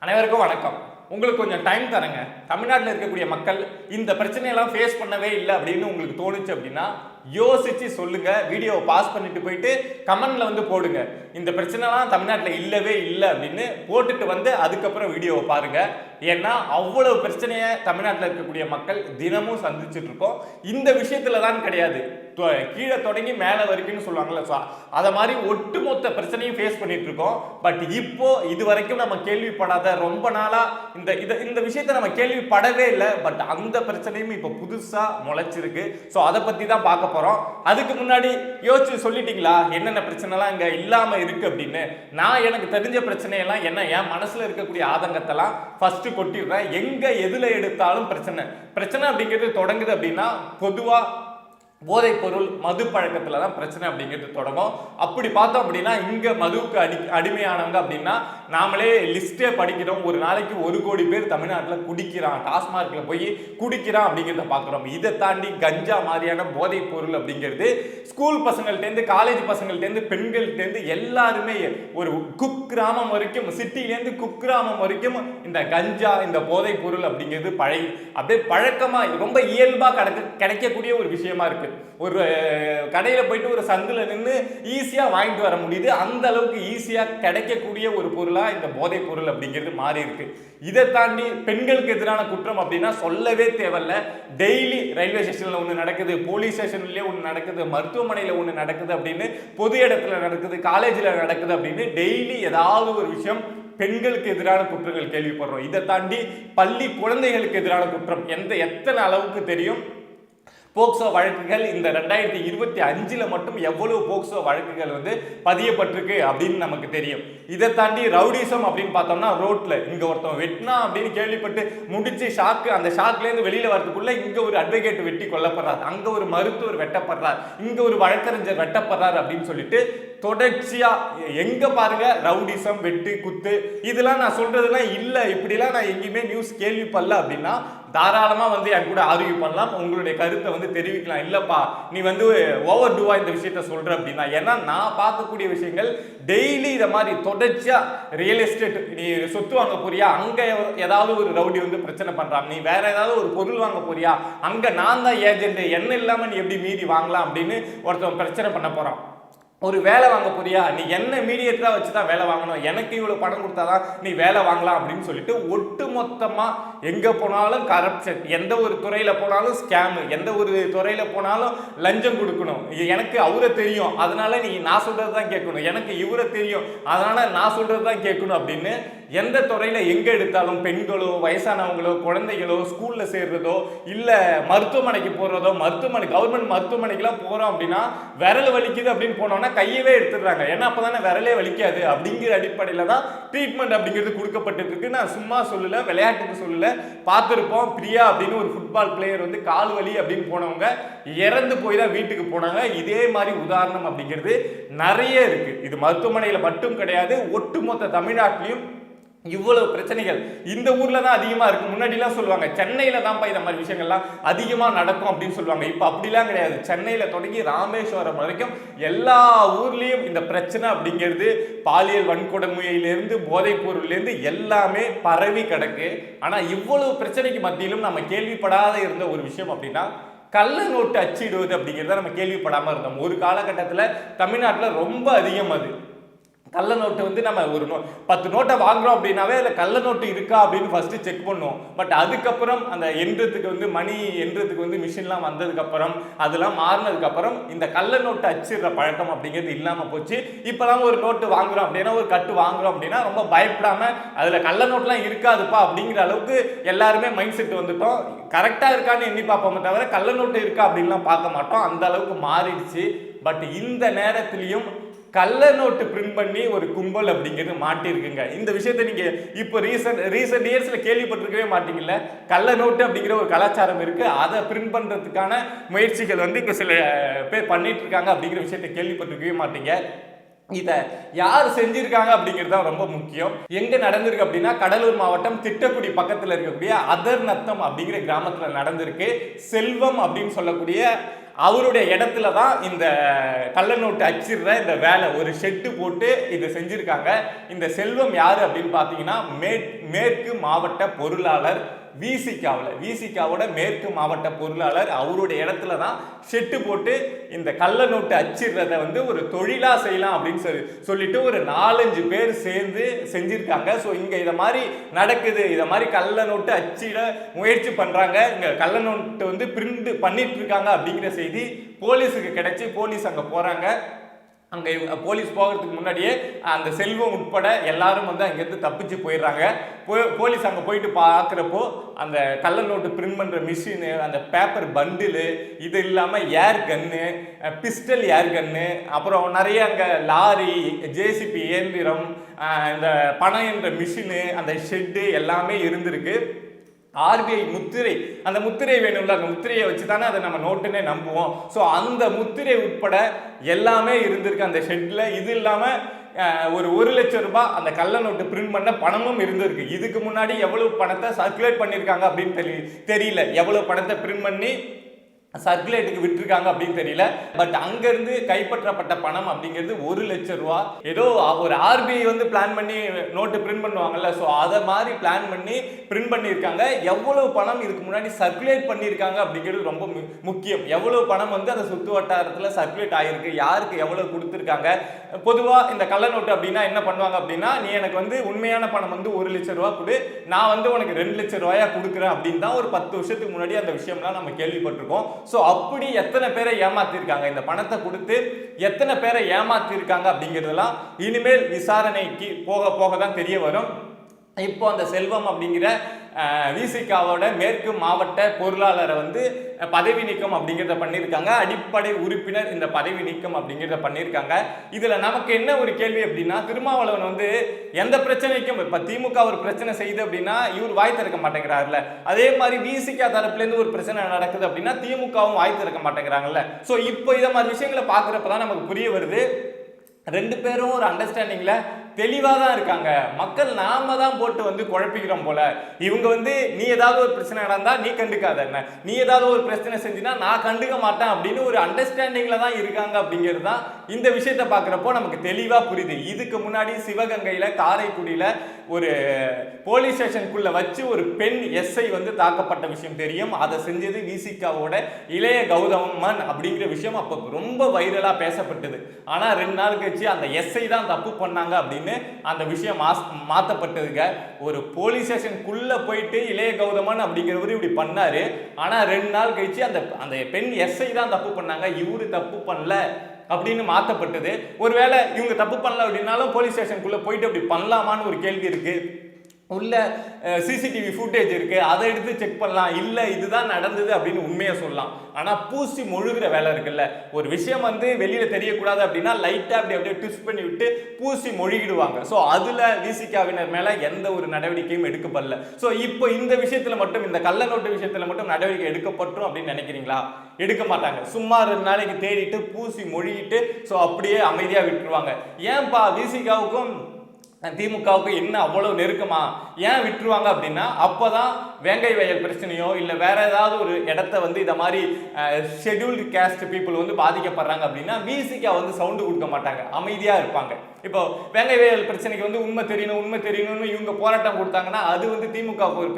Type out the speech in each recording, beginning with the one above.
அனைவருக்கும் வணக்கம். உங்களுக்கு கொஞ்சம் டைம் தரங்க. தமிழ்நாட்டில் இருக்கக்கூடிய மக்கள் இந்த பிரச்சனையெல்லாம் ஃபேஸ் பண்ணவே இல்லை அப்படின்னு உங்களுக்கு தோணுச்சு அப்படின்னா யோசிச்சு சொல்லுங்க. வீடியோவை பாஸ் பண்ணிட்டு போயிட்டு கமெண்ட்ல வந்து போடுங்க. இந்த பிரச்சனைலாம் தமிழ்நாட்டில் இல்லவே இல்லை அப்படின்னு போட்டுட்டு வந்து அதுக்கப்புறம் வீடியோவை பாருங்க. ஏன்னா அவ்வளவு பிரச்சனையை தமிழ்நாட்டில் இருக்கக்கூடிய மக்கள் தினமும் சந்திச்சுட்டு இருக்கோம். இந்த விஷயத்துல தான் கிடையாது, கீழே தொடங்கி மேலே வரைக்கும்னு சொல்லுவாங்கல்ல, அதை மாதிரி ஒட்டுமொத்த பிரச்சனையும் ஃபேஸ் பண்ணிட்டு இருக்கோம். பட் இப்போ இது வரைக்கும் நம்ம கேள்விப்படாத, ரொம்ப நாளா இந்த விஷயத்தை நம்ம கேள்விப்படவே இல்லை. பட் அந்த பிரச்சனையும் இப்போ புதுசா முளைச்சிருக்கு. ஸோ அதை பத்தி தான் பார்க்க போறோம். அதுக்கு முன்னாடி யோசிச்சு சொல்லிட்டீங்களா என்னென்ன பிரச்சனைலாம் இங்க இல்லாம இருக்கு அப்படின்னு? நான் எனக்கு தெரிஞ்ச பிரச்சனையெல்லாம் என்ன, என் மனசுல இருக்கக்கூடிய ஆதங்கத்தெல்லாம் ஃபர்ஸ்ட் கொட்டிடுறேன். எங்க எதுல எடுத்தாலும் பிரச்சனை அப்படிங்கிறது தொடங்குது அப்படின்னா பொதுவா போதைப் பொருள் மது பழக்கத்துல தான் பிரச்சனை அப்படிங்கிறது தொடங்கும். அப்படி பார்த்தோம் அப்படின்னா இங்க மதுவுக்கு அடிமையானவங்க அப்படின்னா நாமளே லிஸ்டே படிக்கிறோம். ஒரு நாளைக்கு 1 கோடி பேர் தமிழ்நாட்டில் குடிக்கிறான், டாஸ்மார்க்ல போய் குடிக்கிறான் அப்படிங்கிறத பார்க்குறோம். இதை தாண்டி கஞ்சா மாதிரியான போதைப் பொருள் அப்படிங்கிறது ஸ்கூல் பசங்கள்டேருந்து, காலேஜ் பசங்கள்டேருந்து, பெண்கள்டேருந்து எல்லாருமே ஒரு குக்கிராமம் வரைக்கும், சிட்டிலேருந்து குக்கிராமம் வரைக்கும் இந்த கஞ்சா, இந்த போதைப் பொருள் அப்படிங்கிறது அப்படியே பழக்கமா ரொம்ப இயல்பா கிடைக்கக்கூடிய ஒரு விஷயமா இருக்கு. ஒரு கடையில போயிட்டு ஒரு சந்தில நின்று ஈஸியா வாங்கிட்டு வர முடியுது. அந்த அளவுக்கு ஈஸியா கிடைக்கக்கூடிய ஒரு பொருளா இந்த போதைப் பொருள் அப்படிங்கிறது மாறி இருக்கு. இதை தாண்டி பெண்களுக்கு எதிரான குற்றம் அப்படின்னா சொல்லவே தேவையில்ல. டெய்லி ரயில்வே ஸ்டேஷன்ல ஒன்று நடக்குது, போலீஸ் ஸ்டேஷன்லயே ஒன்று நடக்குது, மருத்துவமனையில ஒன்று நடக்குது அப்படின்னு, பொது இடத்துல நடக்குது, காலேஜில் நடக்குது அப்படின்னு டெய்லி ஏதாவது ஒரு விஷயம் பெண்களுக்கு எதிரான குற்றங்கள் கேள்விப்படுறோம். இதை தாண்டி பள்ளி குழந்தைகளுக்கு எதிரான குற்றம் எத்தனை அளவுக்கு தெரியும்? போக்சோ வழக்குகள் இந்த 2025 மட்டும் எவ்வளவு போக்சோ வழக்குகள் வந்து பதியப்பட்டிருக்கு அப்படின்னு நமக்கு தெரியும். இதை தாண்டி ரவுடிசம் அப்படின்னு பார்த்தோம்னா ரோட்ல இங்க ஒருத்தன் வெட்டினா அப்படின்னு கேள்விப்பட்டு முடிச்சு அந்த ஷாக்ல இருந்து வெளியில வரதுக்குள்ள இங்க ஒரு அட்வொகேட் வெட்டி கொல்லப்படுறாரு, அங்க ஒரு மருத்துவர் வெட்டப்படுறார், இங்க ஒரு வழக்கறிஞர் வெட்டப்படுறாரு அப்படின்னு சொல்லிட்டு தொடர்ச்சியா எங்க பாருங்க ரவுடிசம், வெட்டு, குத்து. இதெல்லாம் நான் சொல்றதுலாம் இல்ல, இப்படிலாம் நான் எங்கேயுமே நியூஸ் கேள்விப்படல அப்படின்னா தாராளமா வந்து என் கூட ஆர்கியூ பண்ணலாம், உங்களுடைய கருத்தை வந்து தெரிவிக்கலாம். இல்லப்பா நீ வந்து ஓவர் டூவா இந்த விஷயத்த சொல்ற அப்படின்னா, ஏன்னா நான் பார்க்கக்கூடிய விஷயங்கள் டெய்லி இதை மாதிரி தொடர்ச்சியா ரியல் எஸ்டேட், நீ சொத்து வாங்க போறியா, அங்க ஏதாவது ஒரு ரவுடி வந்து பிரச்சனை பண்றான், நீ வேற ஏதாவது ஒரு பொருள் வாங்க போறியா, அங்க நான் தான் ஏஜென்ட், என்ன இல்லாம நீ எப்படி மீறி வாங்கலாம் அப்படின்னு ஒருத்தன் பிரச்சனை பண்ண போறான். ஒரு வேலை வாங்க போறியா, நீ என்ன மீடியேட்டரா வச்சுதான் வேலை வாங்கணும், எனக்கு இவ்வளவு பணம் கொடுத்தாதான் நீ வேலை வாங்கலாம் அப்படின்னு சொல்லிட்டு ஒட்டு மொத்தமா எங்க போனாலும் கரப்ஷன், எந்த ஒரு துறையில போனாலும் ஸ்கேம், எந்த ஒரு துறையில போனாலும் லஞ்சம் கொடுக்கணும், எனக்கு அவரை தெரியும் அதனால நீ நான் சொல்றதுதான் கேட்கணும், எனக்கு இவரை தெரியும் அதனால நான் சொல்றதுதான் கேட்கணும் அப்படின்னு எந்த துறையில எங்க எடுத்தாலும் பெண்களோ, வயசானவங்களோ, குழந்தைகளோ, ஸ்கூல்ல சேர்றதோ, இல்ல மருத்துவமனைக்கு போறதோ, கவர்மெண்ட் மருத்துவமனைக்கெல்லாம் போறோம் அப்படின்னா விரல் வலிக்குது அப்படின்னு போனோம்னா கையவே எடுத்துடுறாங்க. ஏன்னா அப்பதானே விரலே வலிக்காது அப்படிங்கிற அடிப்படையில தான் ட்ரீட்மெண்ட் அப்படிங்கிறது கொடுக்கப்பட்டு இருக்கு. நான் சும்மா சொல்லல, விளையாட்டுக்கு சொல்லல, பார்த்திருப்போம். பிரியா அப்படின்னு ஒரு ஃபுட்பால் பிளேயர் வந்து கால் வலி அப்படின்னு போனவங்க இறந்து போய் தான் வீட்டுக்கு போனாங்க. இதே மாதிரி உதாரணம் அப்படிங்கிறது நிறைய இருக்கு. இது மருத்துவமனையில மட்டும் கிடையாது, ஒட்டுமொத்த தமிழ்நாட்டிலையும் இவ்வளவு பிரச்சனைகள் இந்த ஊர்ல தான் அதிகமா இருக்கு. முன்னாடி எல்லாம் சொல்லுவாங்க சென்னையில தான் இந்த மாதிரி விஷயங்கள்லாம் அதிகமா நடக்கும் அப்படின்னு சொல்லுவாங்க. இப்ப அப்படிலாம் கிடையாது. சென்னையில தொடங்கி ராமேஸ்வரம் வரைக்கும் எல்லா ஊர்லயும் இந்த பிரச்சனை அப்படிங்கிறது பாலியல் வன்கொடுமையிலிருந்து போதைப் பொருள்லேருந்து எல்லாமே பரவி கிடக்கு. ஆனா இவ்வளவு பிரச்சனைக்கு மத்தியிலும் நம்ம கேள்விப்படாத இருந்த ஒரு விஷயம் அப்படின்னா கள்ள நோட்டு அச்சிடுவது அப்படிங்கிறத நம்ம கேள்விப்படாம இருந்தோம். ஒரு காலகட்டத்தில் தமிழ்நாட்டில் ரொம்ப அதிகம் அது கள்ள நோட்டு வந்து நம்ம ஒரு 10 நோட்டை வாங்குறோம் அப்படின்னாவே அதில் கள்ள நோட்டு இருக்கா அப்படின்னு ஃபர்ஸ்ட் செக் பண்ணுவோம். பட் அதுக்கப்புறம் அந்த எண்றதுக்கு வந்து மணி எண்றதுக்கு வந்து மிஷின்லாம் வந்ததுக்கப்புறம் அதெல்லாம் மாறினதுக்கப்புறம் இந்த கள்ள நோட்டு அச்சிடுற பழக்கம் அப்படிங்கிறது இல்லாமல் போச்சு. இப்போலாம் ஒரு நோட்டு வாங்குறோம் அப்படின்னா, ஒரு கட்டு வாங்குறோம் அப்படின்னா ரொம்ப பயப்படாம அதில் கள்ள நோட்லாம் இருக்காதுப்பா அப்படிங்கிற அளவுக்கு எல்லாருமே மைண்ட் செட் வந்துட்டோம். கரெக்டாக இருக்கான்னு எண்ணி பார்ப்போமே தவிர கள்ள நோட்டு இருக்கா அப்படின்லாம் பார்க்க மாட்டோம். அந்த அளவுக்கு மாறிடுச்சு. பட் இந்த நேரத்திலையும் கள்ள நோட்டு பிரிண்ட் பண்ணி ஒரு கும்பல் அப்படிங்கிறது மாட்டிருக்குங்க. இந்த விஷயத்தை நீங்க இப்போ ரீசெண்ட் இயர்ஸ்ல கேள்விப்பட்டிருக்கவே மாட்டீங்கல்ல. கள்ள நோட்டு அப்படிங்கிற ஒரு கலாச்சாரம் இருக்கு, அதை பிரிண்ட் பண்றதுக்கான முயற்சிகள் வந்து இங்க சில பேர் பண்ணிட்டு இருக்காங்க அப்படிங்கிற விஷயத்தை கேள்விப்பட்டிருக்கவே மாட்டீங்க. இதை யார் செஞ்சிருக்காங்க அப்படிங்கிறது தான் ரொம்ப முக்கியம். எங்க நடந்திருக்கு அப்படின்னா கடலூர் மாவட்டம் திட்டக்குடி பக்கத்தில் இருக்கக்கூடிய அதர் நத்தம் அப்படிங்கிற கிராமத்தில் நடந்திருக்கு. செல்வம் அப்படின்னு சொல்லக்கூடிய அவருடைய இடத்துல தான் இந்த கள்ள நோட்டு அச்சிடுற இந்த வேலை ஒரு ஷெட்டு போட்டு இதை செஞ்சிருக்காங்க. இந்த செல்வம் யாரு அப்படின்னு பார்த்தீங்கன்னா மேற்கு மாவட்ட பொருளாளர் விசிகாவோட மேற்கு மாவட்ட பொருளாளர். அவருடைய இடத்துல தான் ஷெட்டு போட்டு இந்த கள்ள நோட்டு அச்சிடுறத வந்து ஒரு தொழிலா செய்யலாம் அப்படின்னு சொல்லிட்டு ஒரு 4-5 பேர் சேர்ந்து செஞ்சிருக்காங்க. ஸோ இங்க இதை மாதிரி நடக்குது, இதை மாதிரி கள்ள நோட்டு அச்சிட முயற்சி பண்றாங்க, இங்க கள்ள நோட்டு வந்து பிரிண்ட் பண்ணிட்டு இருக்காங்க அப்படிங்கிற செய்தி போலீஸுக்கு கிடைச்சி போலீஸ் அங்க போறாங்க. அங்கே போலீஸ் போகிறதுக்கு முன்னாடியே அந்த செல்வம் உட்பட எல்லாரும் வந்து அங்கேருந்து தப்பிச்சு போயிடுறாங்க. போலீஸ் அங்கே போயிட்டு பார்க்குறப்போ அந்த கள்ள நோட்டு பிரிண்ட் பண்ணுற மிஷினு, அந்த பேப்பர் பண்டிலு, இது இல்லாமல் ஏர் கன்னு, பிஸ்டல் ஏர் கன்னு, அப்புறம் நிறைய அங்கே லாரி, ஜேசிபி இயந்திரம், இந்த பணம் என்ற மிஷினு, அந்த ஷெட்டு எல்லாமே இருந்திருக்கு. ஆர்பிஐ முத்திரை, அந்த முத்திரை வேணும்ல, அந்த முத்திரையை வச்சு தானே அதை நம்ம நோட்டுன்னே நம்புவோம். ஸோ அந்த முத்திரை உட்பட எல்லாமே இருந்திருக்கு அந்த ஷெட்ல. இது இல்லாமல் ஒரு 1 லட்சம் ரூபாய் அந்த கள்ள நோட்டு பிரிண்ட் பண்ண பணமும் இருந்திருக்கு. இதுக்கு முன்னாடி எவ்வளவு பணத்தை சர்க்குலேட் பண்ணியிருக்காங்க அப்படின்னு தெரியல, எவ்வளவு பணத்தை பிரிண்ட் பண்ணி சர்க்குலேட்டுக்கு விட்டுருக்காங்க அப்படின்னு தெரியல. பட் அங்கிருந்து கைப்பற்றப்பட்ட பணம் அப்படிங்கிறது 1 லட்சம் ரூபா. ஏதோ ஒரு ஆர்பிஐ வந்து பிளான் பண்ணி நோட்டு பிரிண்ட் பண்ணுவாங்கல்ல, ஸோ அதை மாதிரி பிளான் பண்ணி பிரிண்ட் பண்ணியிருக்காங்க. எவ்வளவு பணம் இதுக்கு முன்னாடி சர்க்குலேட் பண்ணியிருக்காங்க அப்படிங்கிறது ரொம்ப முக்கியம். எவ்வளவு பணம் வந்து அந்த சுற்று வட்டாரத்தில் சர்க்குலேட் ஆகிருக்கு, யாருக்கு எவ்வளவு கொடுத்துருக்காங்க. பொதுவாக இந்த கள்ள நோட்டு அப்படின்னா என்ன பண்ணுவாங்க அப்படின்னா, நீ எனக்கு வந்து உண்மையான பணம் வந்து 1 லட்சம் ரூபா கொடு, நான் வந்து உனக்கு 2 லட்சம் ரூபாயா கொடுக்குறேன் அப்படின்னு தான் ஒரு 10 வருஷத்துக்கு முன்னாடி அந்த விஷயம்லாம் நம்ம கேள்விப்பட்டிருக்கோம். ஸோ அப்படி எத்தனை பேரை ஏமாத்திருக்காங்க, இந்த பணத்தை கொடுத்து எத்தனை பேரை ஏமாத்திருக்காங்க அப்படிங்கிறதெல்லாம் இனிமேல் விசாரணைக்கு போக போக தான் தெரிய வரும். இப்போ அந்த செல்வம் அப்படிங்கிற விசிகாவோட மேற்கு மாவட்ட பொருளாளரை வந்து பதவி நீக்கம் அப்படிங்கிறத பண்ணியிருக்காங்க. அடிப்படை உறுப்பினர் இந்த பதவி நீக்கம் அப்படிங்கிறத பண்ணியிருக்காங்க. இதுல நமக்கு என்ன ஒரு கேள்வி அப்படின்னா, திருமாவளவன் வந்து எந்த பிரச்சனைக்கும் இப்ப திமுக ஒரு பிரச்சனை செய்யுது அப்படின்னா இவர் வாய் திறக்க மாட்டேங்கிறாருல்ல, அதே மாதிரி விசிகா தரப்புல இருந்து ஒரு பிரச்சனை நடக்குது அப்படின்னா திமுகவும் வாய் திறக்க மாட்டேங்கிறாங்கல்ல. ஸோ இப்போ இதை மாதிரி விஷயங்களை பார்க்குறப்பதான் நமக்கு புரிய வருது, 2 பேரும் ஒரு அண்டர்ஸ்டாண்டிங்ல தெளிவாக தான் இருக்காங்க. மக்கள் நாம தான் போட்டு வந்து குழப்பிக்கிறோம் போல. இவங்க வந்து நீ ஏதாவது ஒரு பிரச்சனை நடந்தா நீ கண்டுக்காத, என்ன நீ ஏதாவது ஒரு பிரச்சனை செஞ்சினா நான் கண்டுக்க மாட்டேன் அப்படின்னு ஒரு அண்டர்ஸ்டாண்டிங்ல தான் இருக்காங்க அப்படிங்கிறது தான் இந்த விஷயத்தை பார்க்குறப்போ நமக்கு தெளிவாக புரியுது. இதுக்கு முன்னாடி சிவகங்கையில காரைக்குடியில ஒரு போலீஸ் ஸ்டேஷனுக்குள்ள வச்சு ஒரு பெண் எஸ்ஐ வந்து தாக்கப்பட்ட விஷயம் தெரியும். அதை செஞ்சது விசிகாவோட இளைய கௌதமன் அப்படிங்கிற விஷயம் அப்போ ரொம்ப வைரலா பேசப்பட்டது. ஆனா 2 நாள் கழிச்சு அந்த எஸ்ஐ தான் தப்பு பண்ணாங்க அப்படின்னு அந்த விஷயம் மாத்தப்பட்டதுங்க. ஒரு போலீஸ் ஸ்டேஷனுக்குள்ள போயிட்டு இளைய கௌதமன் அப்படிங்கிறவரு இப்படி பண்ணாரு. ஆனா 2 நாள் கழிச்சு அந்த பெண் எஸ்ஐ தான் தப்பு பண்ணாங்க, இவரு தப்பு பண்ணல அப்படின்னு மாத்தப்பட்டது. ஒருவேளை இவங்க தப்பு பண்ணல அப்படின்னாலும் போலீஸ் ஸ்டேஷனுக்குள்ள போயிட்டு அப்படி பண்ணலாமான்னு ஒரு கேள்வி இருக்கு. உள்ள சிசிடிவி ஃபுட்டேஜ் இருக்கு, அதை எடுத்து செக் பண்ணலாம், இல்ல இதுதான் நடந்தது அப்படின்னு உண்மையை சொல்லலாம். ஆனா பூசி மொழுகிற வேலை இருக்குல்ல, ஒரு விஷயம் வந்து வெளியில தெரியக்கூடாது அப்படின்னா லைட்டா அப்படியே ட்விஸ்ட் பண்ணி விட்டு பூசி மொழிகிடுவாங்க. ஸோ அதுல விசிகாவினர் மேல எந்த ஒரு நடவடிக்கையும் எடுக்கப்படல. ஸோ இப்போ இந்த விஷயத்துல மட்டும், இந்த கள்ள நோட்டு விஷயத்துல மட்டும் நடவடிக்கை எடுக்கப்பட்டோம் அப்படின்னு நினைக்கிறீங்களா? எடுக்க மாட்டாங்க. சும்மா 2 நாளைக்கு தேடிட்டு பூசி மொழிகிட்டு ஸோ அப்படியே அமைதியா விட்டுருவாங்க. ஏன்பா விசிகாவுக்கும் திமுகவுக்கு என்ன அவ்வளவு நெருக்கமா, ஏன் விட்டுருவாங்க அப்படின்னா, அப்போதான் வேங்கை வயல் பிரச்சனையோ இல்லை வேற ஏதாவது ஒரு இடத்த வந்து இதை மாதிரி ஷெட்யூல்டு கேஸ்ட் பீப்புள் வந்து பாதிக்கப்படுறாங்க அப்படின்னா விசிகா வந்து சவுண்டு கொடுக்க மாட்டாங்க, அமைதியா இருப்பாங்க. இப்போ வேங்கை வயல் பிரச்சனைக்கு வந்து உண்மை தெரியணும்னு இவங்க போராட்டம் கொடுத்தாங்கன்னா அது வந்து திமுகவுக்கு ஒரு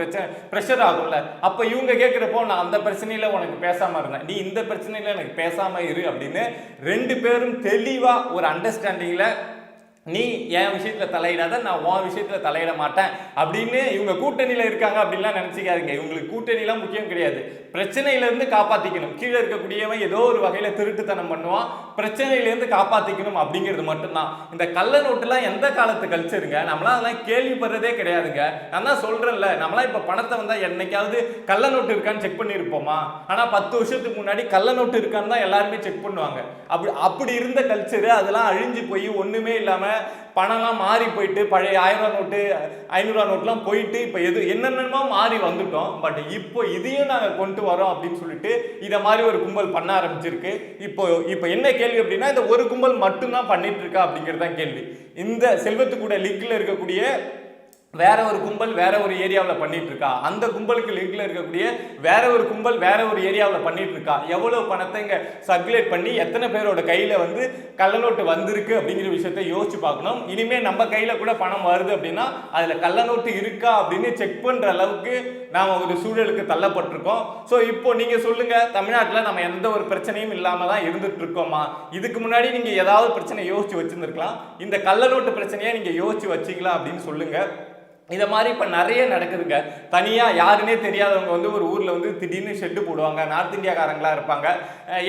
ப்ரெஷர் ஆகும்ல. அப்போ இவங்க கேட்குறப்போ நான் அந்த பிரச்சனையில உனக்கு பேசாம இருந்தேன், நீ இந்த பிரச்சனையில எனக்கு பேசாம இரு அப்படின்னு 2 பேரும் தெளிவா ஒரு அண்டர்ஸ்டாண்டிங்ல நீ என் விஷயத்துல தலையிடாத, நான் உன் விஷயத்துல தலையிட மாட்டேன் அப்படின்னு இவங்க கூட்டணியில இருக்காங்க அப்படின்லாம் நினைச்சிக்காதீங்க. இவங்களுக்கு கூட்டணிலாம் முக்கியம் கிடையாது. பிரச்சனையிலிருந்து காப்பாத்திக்கணும், கீழே இருக்கக்கூடியவன் ஏதோ ஒரு வகையில திருட்டுத்தனம் பண்ணுவான், பிரச்சனையிலேருந்து காப்பாத்திக்கணும் அப்படிங்கிறது மட்டும்தான். இந்த கள்ள நோட்டுலாம் எந்த காலத்து கல்ச்சருங்க, நம்மளாம் அதெல்லாம் கேள்விப்படுறதே கிடையாதுங்க. நான் தான் சொல்றேன்ல, நம்மளாம் இப்ப பணத்தை வந்தா என்னைக்காவது கள்ள நோட்டு இருக்கான்னு செக் பண்ணிருப்போமா? ஆனா 10 வருஷத்துக்கு முன்னாடி கள்ள நோட்டு இருக்கான்னு தான் எல்லாருமே செக் பண்ணுவாங்க. அப்படி இருந்த கல்ச்சரு அதெல்லாம் அழிஞ்சு போய் ஒண்ணுமே இல்லாம பணம்லாம் மாறி போயிட்டு, பழைய 1000 ரூபா நோட்டு 500 ரூபா நோட்டுலாம் போயிட்டு இப்போ என்னென்னமோ மாறி வந்துட்டோம். பட் இப்போ இதையும் நாங்கள் கொண்டு வரோம் அப்படின்னு சொல்லிட்டு இதை மாதிரி ஒரு கும்பல் பண்ண ஆரம்பிச்சிருக்கு. இப்போ என்ன கேள்வி அப்படின்னா, இந்த ஒரு கும்பல் மட்டும்தான் பண்ணிட்டு இருக்கா அப்படிங்கிறது தான் கேள்வி. இந்த செல்வத்துக்கூட லிங்க்ல இருக்கக்கூடிய வேற ஒரு கும்பல் வேற ஒரு ஏரியாவில் பண்ணிட்டு இருக்கா, அந்த கும்பலுக்கு லிங்க்ல இருக்கக்கூடிய வேற ஒரு கும்பல் வேற ஒரு ஏரியாவில் பண்ணிட்டு இருக்கா, எவ்வளவு பணத்தை இங்க சர்க்குலேட் பண்ணி எத்தனை பேரோட கையில வந்து கள்ளநோட்டு வந்திருக்கு அப்படிங்கிற விஷயத்தை யோசிச்சு பார்க்கணும். இனிமே நம்ம கையில கூட பணம் வருது அப்படின்னா அதுல கள்ளநோட்டு இருக்கா அப்படின்னு செக் பண்ற அளவுக்கு நாம ஒரு சூழலுக்கு தள்ளப்பட்டிருக்கோம். ஸோ இப்போ நீங்க சொல்லுங்க, தமிழ்நாட்டில் நம்ம எந்த ஒரு பிரச்சனையும் இல்லாம தான் இருந்துட்டு இருக்கோமா? இதுக்கு முன்னாடி நீங்க ஏதாவது பிரச்சனை யோசிச்சு வச்சிருந்திருக்கலாம், இந்த கள்ளநோட்டு பிரச்சனையை நீங்க யோசிச்சு வச்சீங்களா அப்படின்னு சொல்லுங்க. இதை மாதிரி இப்போ நிறைய நடக்குதுங்க. தனியாக யாருன்னே தெரியாதவங்க வந்து ஒரு ஊரில் வந்து திடீர்னு ஷெட்டு போடுவாங்க. நார்த் இந்தியாக்காரங்களாக இருப்பாங்க.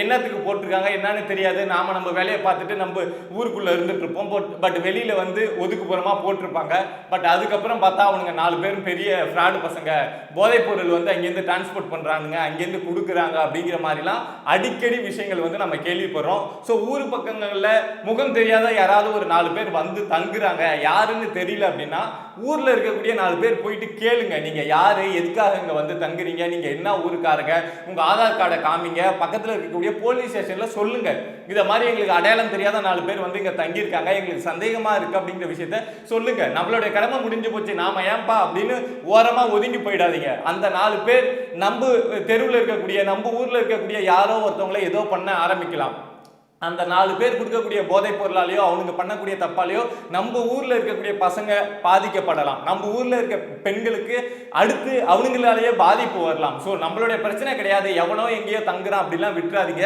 என்னத்துக்கு போட்டிருக்காங்க என்னன்னு தெரியாது. நம்ம வேலையை பார்த்துட்டு நம்ம ஊருக்குள்ளே இருந்துட்டு இருப்போம். பட் வெளியில் வந்து ஒதுக்குப்புறமாக போட்டிருப்பாங்க. பட் அதுக்கப்புறம் பார்த்தா அவனுங்க 4 பேரும் பெரிய ஃப்ராடு பசங்க, போதைப் பொருள் வந்து அங்கேருந்து டிரான்ஸ்போர்ட் பண்ணுறாங்க, அங்கேருந்து கொடுக்குறாங்க அப்படிங்கிற மாதிரிலாம் அடிக்கடி விஷயங்கள் வந்து நம்ம கேள்விப்படுறோம். ஸோ ஊர் பக்கங்களில் முகம் தெரியாத யாராவது ஒரு 4 பேர் வந்து தங்குறாங்க, யாருன்னு தெரியல அப்படின்னா ஊர்ல இருக்கக்கூடிய 4 பேர் போயிட்டு கேளுங்க, நீங்க யாரு, எதுக்காக இங்க வந்து தங்குறீங்க, நீங்க என்ன ஊருக்காரங்க, உங்க ஆதார் கார்டை காமிங்க, பக்கத்துல இருக்கக்கூடிய போலீஸ் ஸ்டேஷன்ல சொல்லுங்க, இத மாதிரி எங்களுக்கு அடையாளம் தெரியாத 4 பேர் வந்து இங்க தங்கியிருக்காங்க, எங்களுக்கு சந்தேகமா இருக்கு அப்படிங்கிற விஷயத்த சொல்லுங்க. நம்மளுடைய கடமை முடிஞ்சு போச்சு, நாம ஏன்பா அப்படின்னு ஓரமா ஒதுங்கி போயிடாதீங்க. அந்த 4 பேர் நம்ம தெருவில் இருக்கக்கூடிய நம்ம ஊர்ல இருக்கக்கூடிய யாரோ ஒருத்தவங்களை ஏதோ பண்ண ஆரம்பிக்கலாம். அந்த 4 பேர் கொடுக்கக்கூடிய போதைப் பொருளாலேயோ அவனுக்கு பண்ணக்கூடிய தப்பாலேயோ நம்ம ஊர்ல இருக்கக்கூடிய பசங்க பாதிக்கப்படலாம், நம்ம ஊர்ல இருக்க பெண்களுக்கு அடுத்து அவனுங்களாலேயே பாதிப்பு வரலாம். ஸோ நம்மளுடைய பிரச்சனை கிடையாது, எவனோ எங்கேயோ தங்குறான் அப்படிலாம் விட்டுறாதீங்க.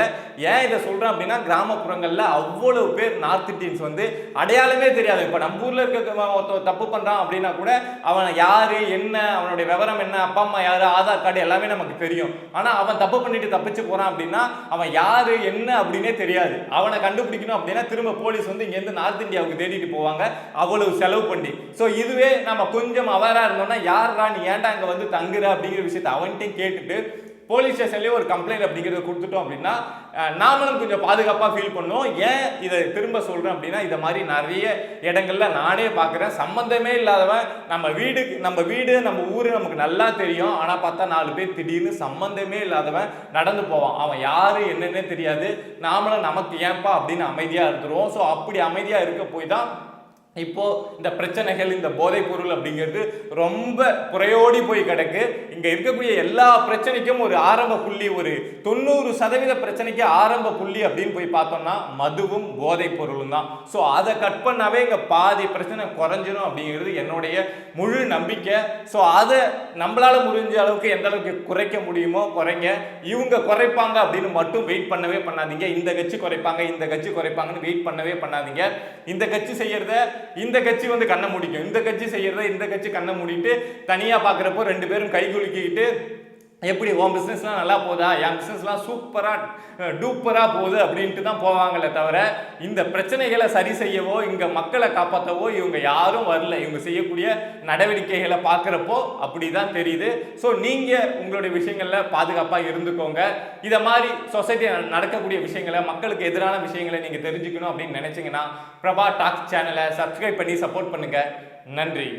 ஏன் இதை சொல்றேன் அப்படின்னா, கிராமப்புறங்கள்ல அவ்வளவு பேர் நார்த் இந்தியன்ஸ் வந்து அடையாளமே தெரியாது. இப்போ நம்ம ஊர்ல இருக்க தப்பு பண்றான் அப்படின்னா கூட அவன் யாரு என்ன, அவனுடைய விவரம் என்ன, அப்பா அம்மா யாரு, ஆதார் கார்டு எல்லாமே நமக்கு தெரியும். ஆனா அவன் தப்பு பண்ணிட்டு தப்பிச்சு போறான் அப்படின்னா அவன் யாரு என்ன அப்படின்னே தெரியாது. அவனை கண்டுபிடிக்கணும் அப்படின்னா திரும்ப போலீஸ் வந்து இங்கேருந்து நார்த் இந்தியாவுக்கு தேடிட்டு போவாங்க, அவ்வளவு செலவு பண்ணி. ஸோ இதுவே நம்ம கொஞ்சம் அவரா இருந்தோம்னா, யாரா நீ ஏன்டா இங்க வந்து தங்குற அப்படிங்கிற விஷயத்தை அவன்கிட்டையும் கேட்டுட்டு போலீஸ் ஸ்டேஷன்லேயே ஒரு கம்ப்ளைண்ட் அப்படிங்கிறத கொடுத்துட்டோம் அப்படின்னா நாமளும் கொஞ்சம் பாதுகாப்பாக ஃபீல் பண்ணுவோம். ஏன் இதை திரும்ப சொல்கிறேன் அப்படின்னா, இதை மாதிரி நிறைய இடங்கள்ல நானே பார்க்குறேன். சம்மந்தமே இல்லாதவன் நம்ம வீடு நம்ம ஊர் நமக்கு நல்லா தெரியும், ஆனால் பார்த்தா 4 பேர் திடீர்னு சம்மந்தமே இல்லாதவன் நடந்து போவான். அவன் யாரு என்னன்னே தெரியாது, நாமளும் நமக்கு ஏன்பா அப்படின்னு அமைதியாக இருந்துருவோம். ஸோ அப்படி அமைதியாக இருக்க போய் தான் இப்போ இந்த பிரச்சனைகள், இந்த போதைப் பொருள் அப்படிங்கிறது ரொம்ப குறையோடி போய் கிடக்கு. இங்க இருக்கக்கூடிய எல்லா பிரச்சனைக்கும் ஒரு ஆரம்ப புள்ளி, ஒரு 90% பிரச்சனைக்கு ஆரம்ப புள்ளி அப்படின்னு போய் பார்த்தோம்னா மதுவும் போதைப் பொருளும் தான். ஸோ அதை கட் பண்ணாவே இங்க பாதி பிரச்சனை குறைஞ்சிடும் அப்படிங்கிறது என்னுடைய முழு நம்பிக்கை. ஸோ அதை நம்மளால முடிஞ்ச அளவுக்கு எந்த அளவுக்கு குறைக்க முடியுமோ குறைங்க. இவங்க குறைப்பாங்க அப்படின்னு மட்டும் வெயிட் பண்ணவே பண்ணாதீங்க. இந்த கட்சி குறைப்பாங்க இந்த கட்சி குறைப்பாங்கன்னு வெயிட் பண்ணவே பண்ணாதீங்க. இந்த கட்சி செய்யறத இந்த கட்சி வந்து கண்ணை முடிக்கும், இந்த கட்சி செய்யறத இந்த கட்சி கண்ணை மூடிட்டு தனியா பாக்குறப்போ 2 பேரும் கை குலுக்கிட்டு எப்படி உன் பிஸ்னஸ்லாம் நல்லா போதா, என் பிஸ்னஸ்லாம் சூப்பராக டூப்பராக போகுது அப்படின்ட்டு தான் போவாங்களே தவிர இந்த பிரச்சனைகளை சரி செய்யவோ இங்கே மக்களை காப்பாற்றவோ இவங்க யாரும் வரல. இவங்க செய்யக்கூடிய நடவடிக்கைகளை பார்க்குறப்போ அப்படி தான் தெரியுது. ஸோ நீங்கள் உங்களுடைய விஷயங்களில் பாதுகாப்பாக இருந்துக்கோங்க. இதை மாதிரி சொசைட்டியில் நடக்கக்கூடிய விஷயங்களை, மக்களுக்கு எதிரான விஷயங்களை நீங்கள் தெரிஞ்சுக்கணும் அப்படின்னு நினச்சிங்கன்னா பிரபா டாக்ஸ் சேனலை சப்ஸ்கிரைப் பண்ணி சப்போர்ட் பண்ணுங்கள். நன்றி.